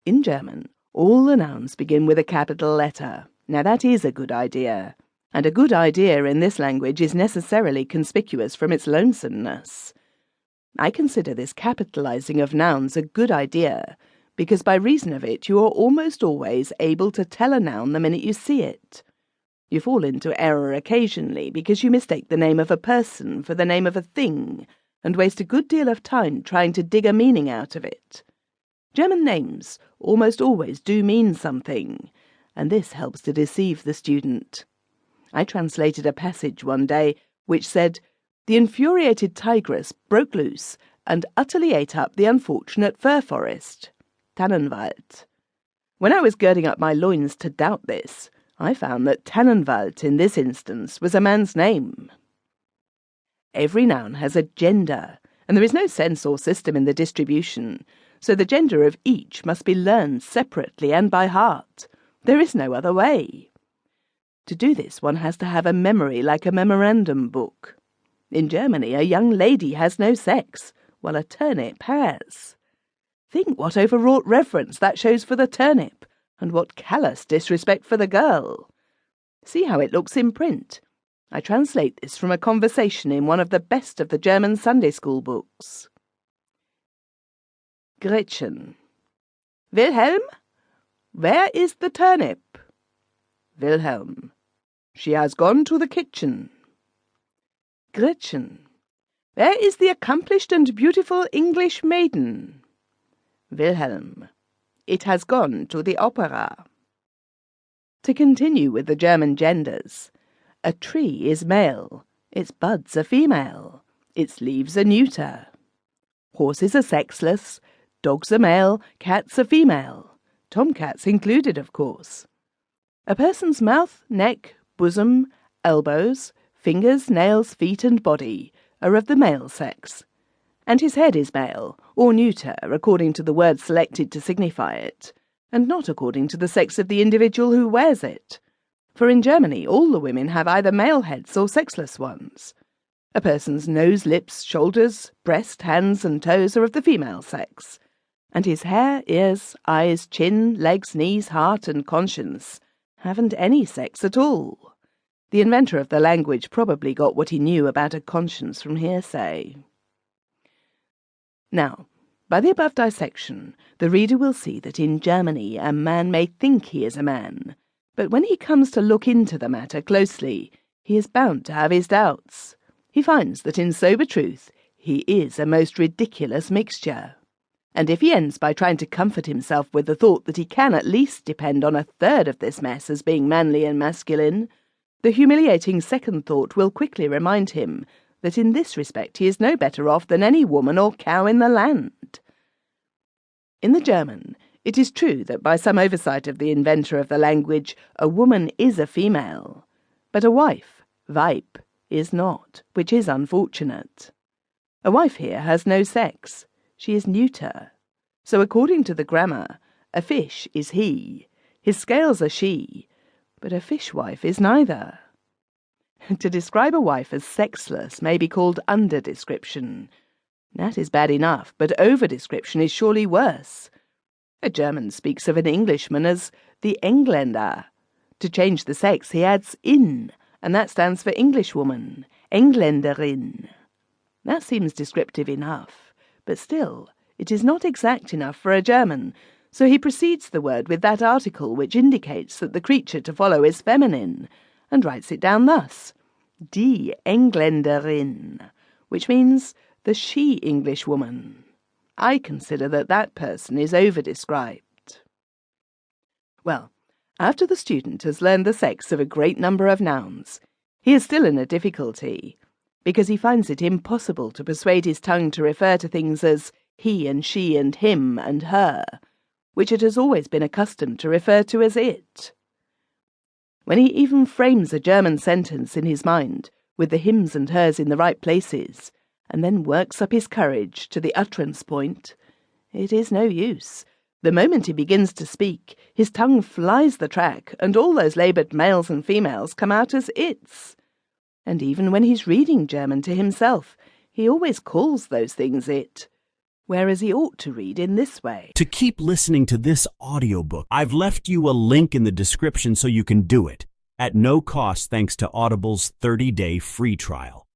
In German, all the nouns begin with a capital letter. Now that is a good idea, and a good idea in this language is necessarily conspicuous from its lonesomeness. I consider this capitalizing of nouns a good idea, because by reason of it you are almost always able to tell a noun the minute you see it. You fall into error occasionally because you mistake the name of a person for the name of a thing, and waste a good deal of time trying to dig a meaning out of it. German names almost always do mean something, and this helps to deceive the student. I translated a passage one day which said, "The infuriated tigress broke loose and utterly ate up the unfortunate fir forest, Tannenwald." When I was girding up my loins to doubt this, I found that Tannenwald in this instance was a man's name. Every noun has a gender, and there is no sense or system in the distribution, so the gender of each must be learned separately and by heart. There is no other way. To do this, one has to have a memory like a memorandum book. In Germany, a young lady has no sex, while a turnip has. Think what overwrought reverence that shows for the turnip, and what callous disrespect for the girl. See how it looks in print. I translate this from a conversation in one of the best of the German Sunday school books. Gretchen. Wilhelm? Where is the turnip? Wilhelm. She has gone to the kitchen. Gretchen. Where is the accomplished and beautiful English maiden? Wilhelm. It has gone to the opera. To continue with the German genders, a tree is male, its buds are female, its leaves are neuter. Horses are sexless, dogs are male, cats are female, tomcats included, of course. A person's mouth, neck, bosom, elbows, fingers, nails, feet, and body are of the male sex, and his head is male, or neuter, according to the word selected to signify it, and not according to the sex of the individual who wears it. For in Germany all the women have either male heads or sexless ones. A person's nose, lips, shoulders, breast, hands, and toes are of the female sex, and his hair, ears, eyes, chin, legs, knees, heart, and conscience haven't any sex at all. The inventor of the language probably got what he knew about a conscience from hearsay. Now, by the above dissection, the reader will see that in Germany a man may think he is a man, but when he comes to look into the matter closely, he is bound to have his doubts. He finds that in sober truth he is a most ridiculous mixture. And if he ends by trying to comfort himself with the thought that he can at least depend on a third of this mess as being manly and masculine, the humiliating second thought will quickly remind him that in this respect he is no better off than any woman or cow in the land. In the German, it is true that by some oversight of the inventor of the language, a woman is a female, but a wife, Weib, is not, which is unfortunate. A wife here has no sex. She is neuter. So according to the grammar, a fish is he, his scales are she, but a fishwife is neither. To describe a wife as sexless may be called under-description. That is bad enough, but over-description is surely worse. A German speaks of an Englishman as the Engländer. To change the sex, he adds in, and that stands for Englishwoman, Engländerin. That seems descriptive enough, but still, it is not exact enough for a German, so he precedes the word with that article which indicates that the creature to follow is feminine, and writes it down thus, die Engländerin, which means the she-Englishwoman. I consider that that person is over-described. Well, after the student has learned the sex of a great number of nouns, he is still in a difficulty, because he finds it impossible to persuade his tongue to refer to things as he and she and him and her, which it has always been accustomed to refer to as it. When he even frames a German sentence in his mind, with the hims and hers in the right places, and then works up his courage to the utterance point, it is no use. The moment he begins to speak, his tongue flies the track, and all those laboured males and females come out as its. And even when he's reading German to himself, he always calls those things it. whereas he ought to read in this way. To keep listening to this audiobook, I've left you a link in the description so you can do it, at no cost thanks to Audible's 30-day free trial.